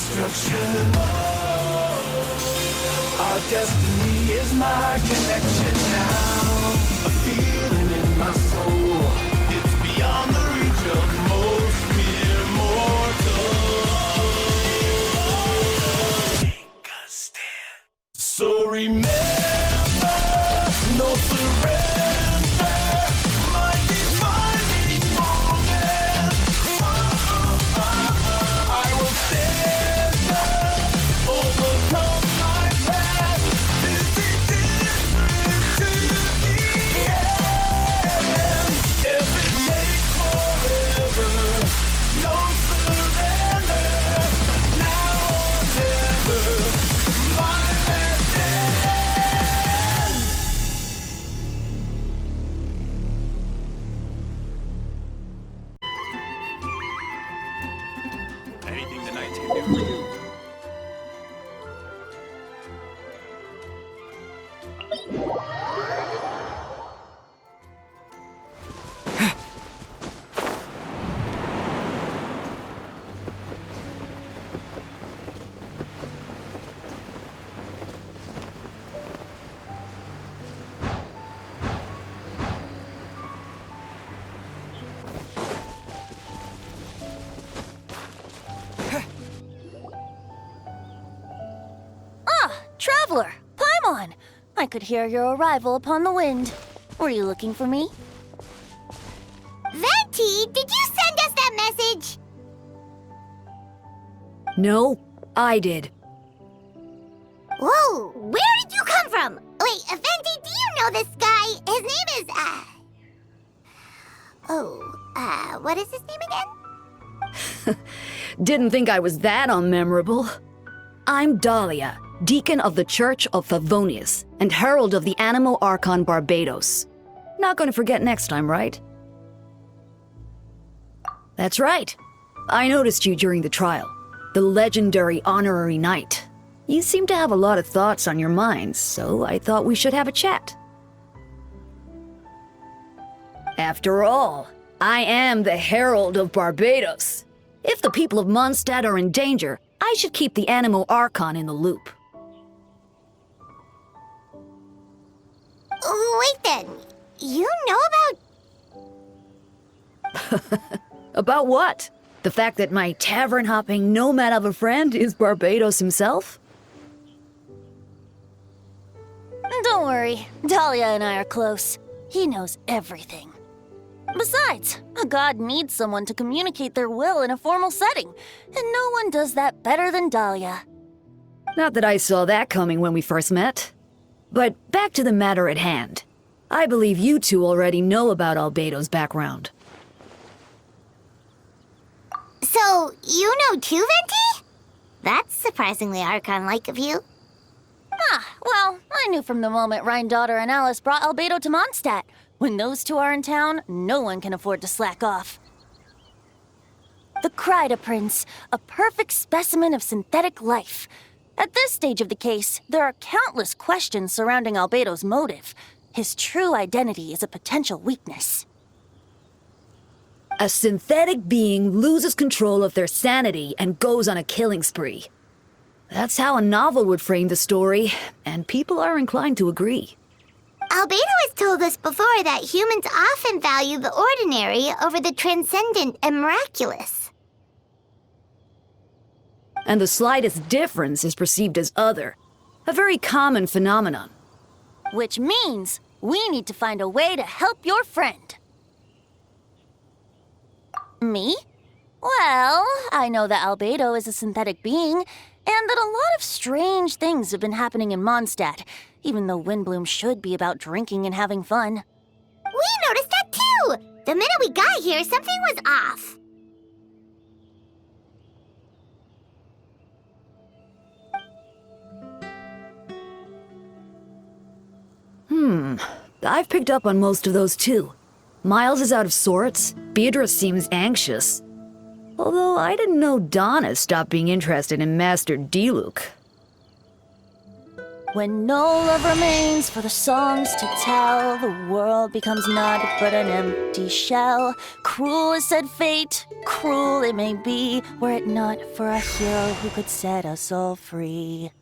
destruction. Our destiny is my connection now. A feeling in my soul. It's beyond the reach of most mere mortals. Take a stand. So remember, no surrender. My defining moment. I will stand up, overcome my past. This is different to the end. If it takes forever, no surrender. Now or never, my last stand. Anything the Knights can do for you. Traveler, Paimon! I could hear your arrival upon the wind. Were you looking for me? Venti, did you send us that message? No, I did. Whoa, where did you come from? Wait, Venti, do you know this guy? His name is, what is his name again? Didn't think I was that unmemorable. I'm Dahlia, Deacon of the Church of Favonius and Herald of the Animo Archon Barbados. Not gonna forget next time, right? That's right. I noticed you during the trial. The legendary honorary knight. You seem to have a lot of thoughts on your mind, so I thought we should have a chat. After all, I am the Herald of Barbados. If the people of Mondstadt are in danger, I should keep the Animo Archon in the loop. Wait then, you know about... About what? The fact that my tavern-hopping nomad of a friend is Barbados himself? Don't worry, Dahlia and I are close. He knows everything. Besides, a god needs someone to communicate their will in a formal setting, and no one does that better than Dahlia. Not that I saw that coming when we first met. But back to the matter at hand. I believe you two already know about Albedo's background. So, you know too, Venti? That's surprisingly Archon-like of you. Well, I knew from the moment Rhine-Daughter and Alice brought Albedo to Mondstadt. When those two are in town, no one can afford to slack off. The Kryda Prince, a perfect specimen of synthetic life. At this stage of the case, there are countless questions surrounding Albedo's motive. His true identity is a potential weakness. A synthetic being loses control of their sanity and goes on a killing spree. That's how a novel would frame the story, and people are inclined to agree. Albedo has told us before that humans often value the ordinary over the transcendent and miraculous. And the slightest difference is perceived as other. A very common phenomenon. Which means we need to find a way to help your friend. Me? Well, I know that Albedo is a synthetic being, and that a lot of strange things have been happening in Mondstadt, even though Windbloom should be about drinking and having fun. We noticed that too! The minute we got here, something was off. I've picked up on most of those too. Miles is out of sorts, Beatrice seems anxious. Although I didn't know Donna stopped being interested in Master Diluc. When no love remains for the songs to tell, the world becomes naught but an empty shell. Cruel is said fate, cruel it may be, were it not for a hero who could set us all free.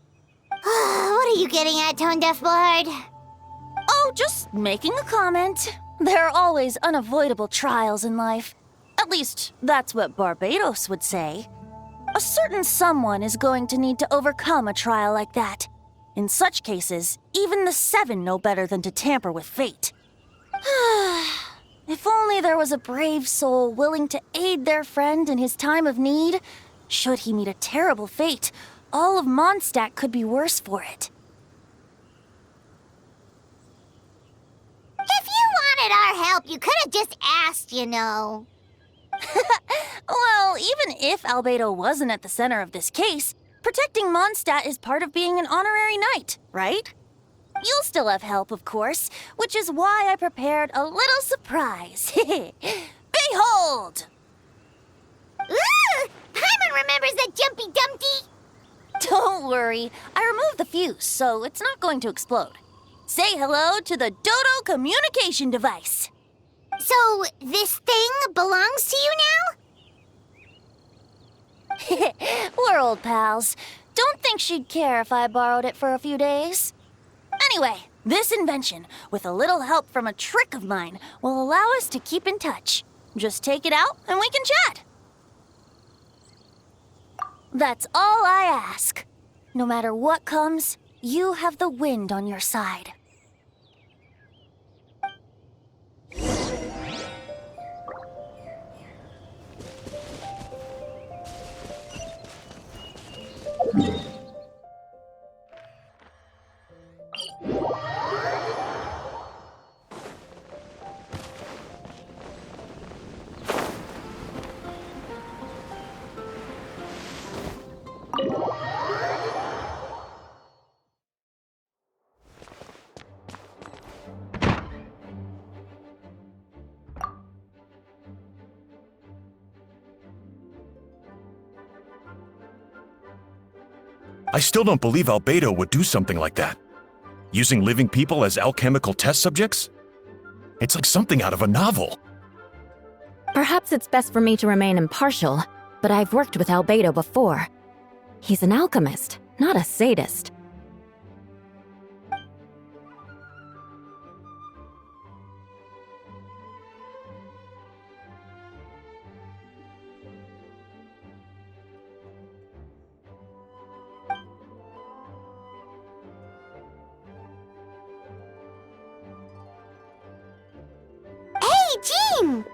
What are you getting at, Tone Deaf Bard? Oh, just making a comment. There are always unavoidable trials in life. At least, that's what Barbados would say. A certain someone is going to need to overcome a trial like that. In such cases, even the Seven know better than to tamper with fate. If only there was a brave soul willing to aid their friend in his time of need. Should he meet a terrible fate, all of Mondstadt could be worse for it. If you wanted our help, you could have just asked, you know. Well, even if Albedo wasn't at the center of this case, protecting Mondstadt is part of being an honorary knight, right? You'll still have help, of course, which is why I prepared a little surprise. Behold! Ooh! Hyman remembers that Jumpy Dumpty! Don't worry, I removed the fuse, so it's not going to explode. Say hello to the Dodo communication device. So, this thing belongs to you now? We're old pals. Don't think she'd care if I borrowed it for a few days. Anyway, this invention, with a little help from a trick of mine, will allow us to keep in touch. Just take it out and we can chat. That's all I ask. No matter what comes, you have the wind on your side. I still don't believe Albedo would do something like that. Using living people as alchemical test subjects? It's like something out of a novel. Perhaps it's best for me to remain impartial, but I've worked with Albedo before. He's an alchemist, not a sadist. Hey, Jean!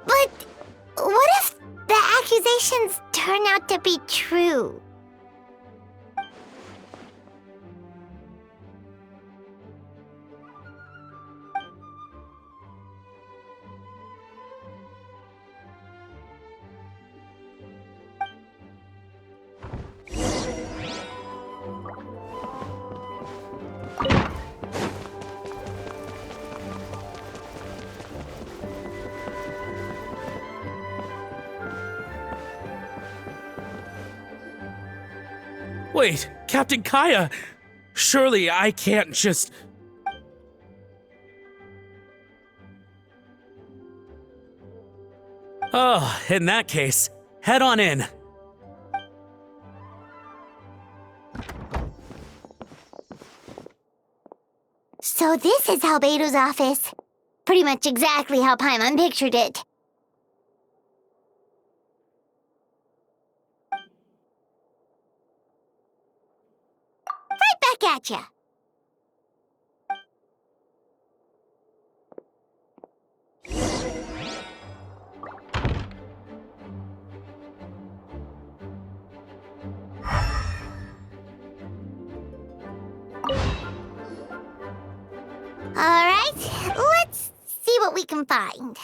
But what if the accusations turn out to be true? Wait, Captain Kaya! Surely I can't just... Oh, in that case, head on in. So this is Albedo's office. Pretty much exactly how Paimon pictured it. Right back at ya. All right, let's see what we can find.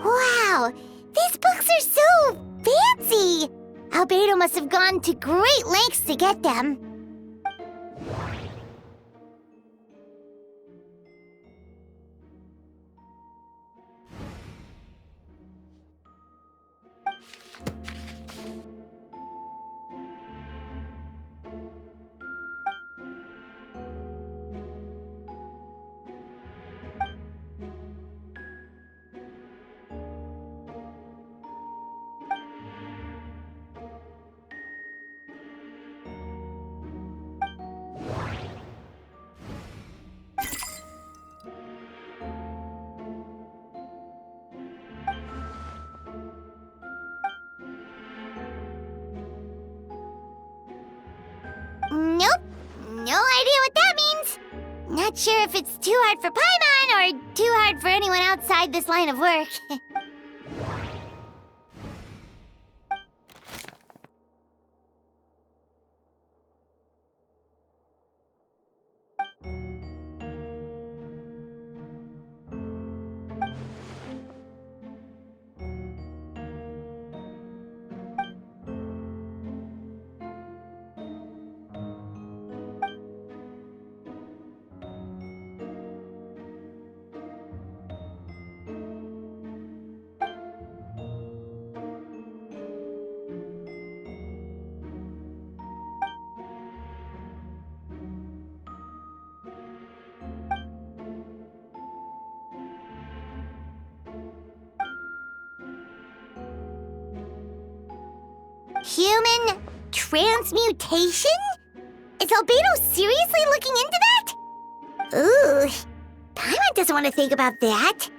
Wow, these books are so fancy! Albedo must have gone to great lengths to get them. Nope, no idea what that means. Not sure if it's too hard for Paimon or too hard for anyone outside this line of work. Human transmutation? Is Albedo seriously looking into that? Ooh, Paimon doesn't want to think about that.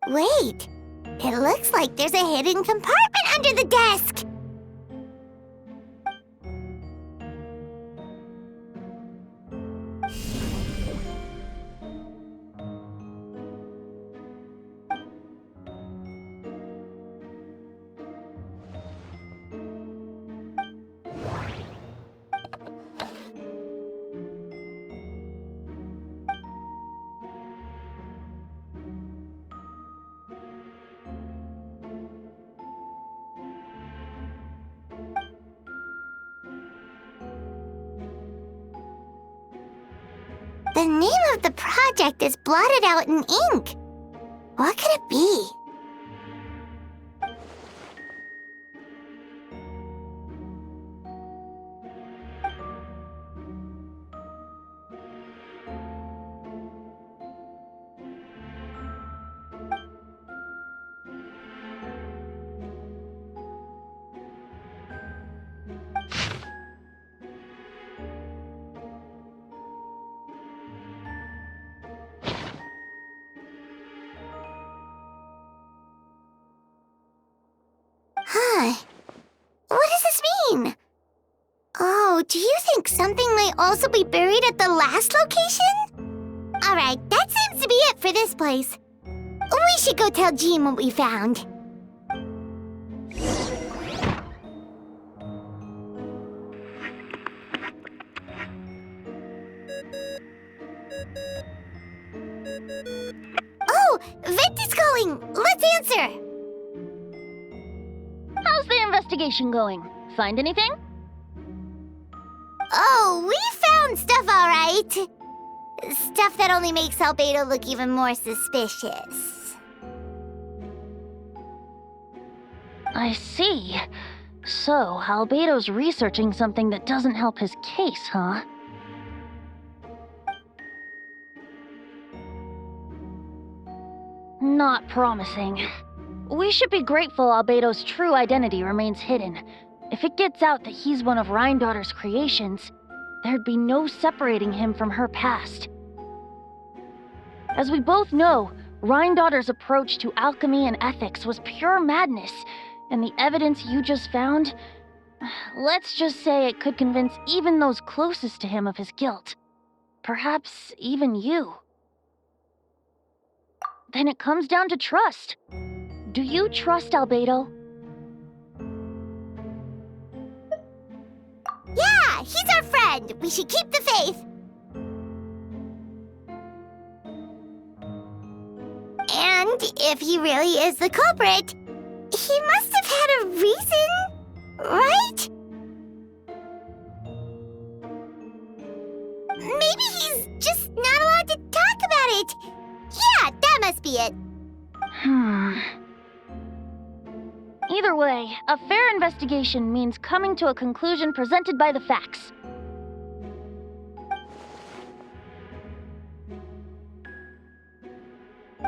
Wait, it looks like there's a hidden compartment under the desk. The name of the project is blotted out in ink. What could it be? Huh. What does this mean? Oh, do you think something might also be buried at the last location? Alright, that seems to be it for this place. We should go tell Jean what we found. Oh, Vent is calling! Let's answer! How's the investigation going? Find anything? Oh, we found stuff, all right. Stuff that only makes Albedo look even more suspicious. I see. So, Albedo's researching something that doesn't help his case, huh? Not promising. We should be grateful Albedo's true identity remains hidden. If it gets out that he's one of Rhine-daughter's creations, there'd be no separating him from her past. As we both know, Rhine-daughter's approach to alchemy and ethics was pure madness, and the evidence you just found, let's just say it could convince even those closest to him of his guilt. Perhaps even you. Then it comes down to trust. Do you trust Albedo? Yeah, he's our friend. We should keep the faith. And if he really is the culprit, he must have had a reason, right? Maybe he's just not allowed to talk about it. Yeah, that must be it. Either way, a fair investigation means coming to a conclusion presented by the facts.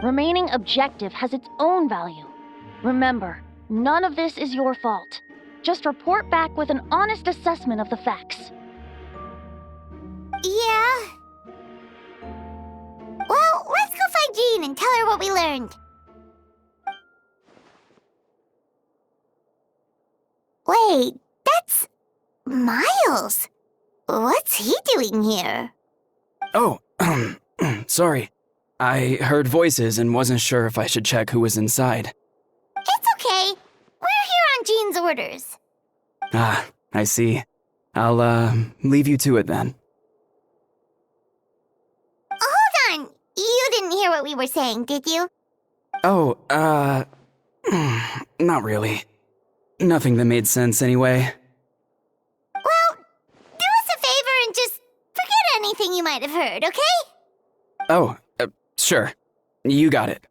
Remaining objective has its own value. Remember, none of this is your fault. Just report back with an honest assessment of the facts. Yeah. Well, let's go find Jean and tell her what we learned. Wait, that's Miles. What's he doing here? Oh, sorry. I heard voices and wasn't sure if I should check who was inside. It's okay. We're here on Jean's orders. Ah, I see. I'll, leave you to it then. Hold on. You didn't hear what we were saying, did you? Oh, not really. Nothing that made sense anyway. Well, do us a favor and just forget anything you might have heard, okay? Oh, sure. You got it.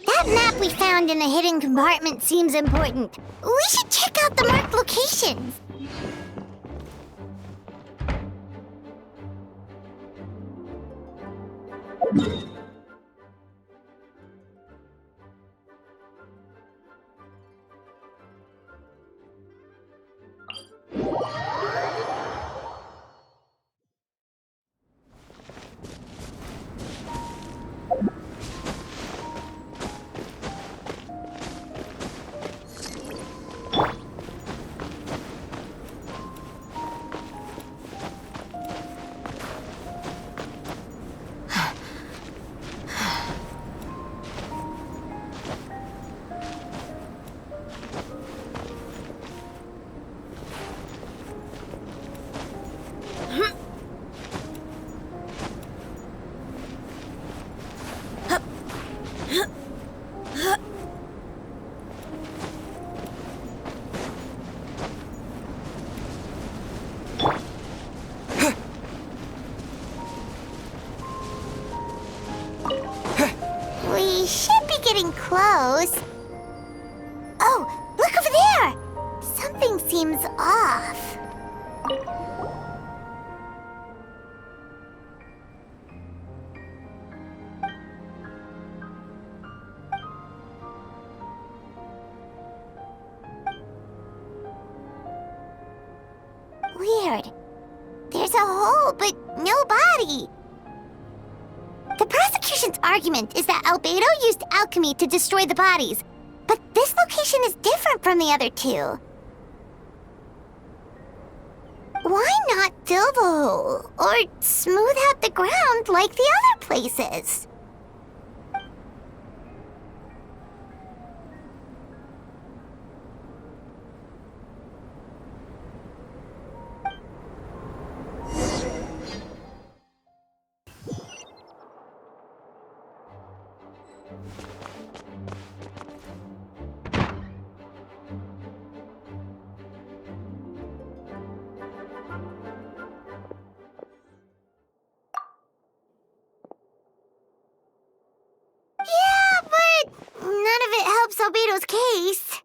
That map we found in a hidden compartment seems important. We should check out the marked locations. We should be getting close. Oh, look over there! Something seems off. Weird. There's a hole, but no body. The prosecution's argument is that Albedo used alchemy to destroy the bodies, but this location is different from the other two. Why not fill the hole, or smooth out the ground like the other places? Albedo's case.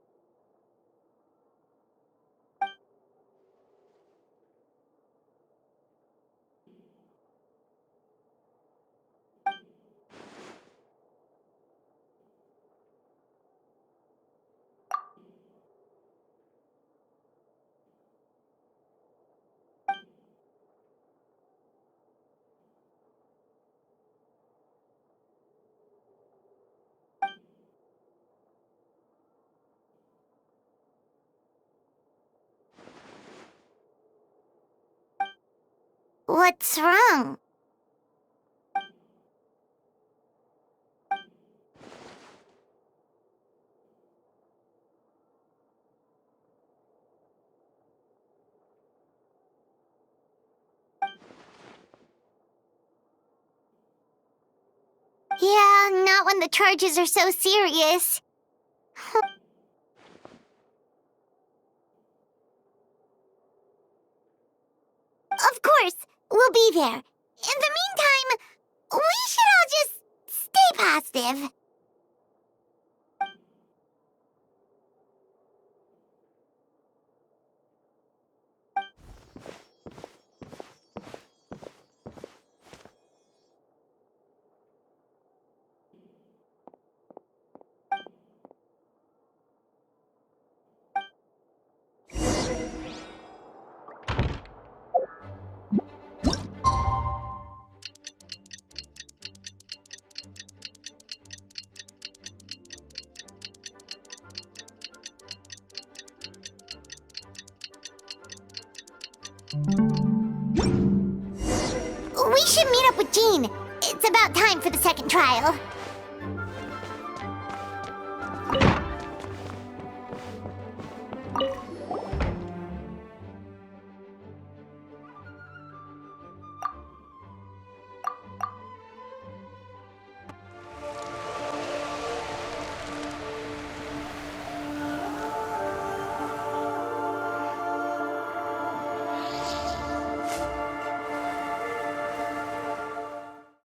What's wrong? Yeah, not when the charges are so serious. Of course, we'll be there. In the meantime, we should all just stay positive. We should meet up with Jean. It's about time for the second trial.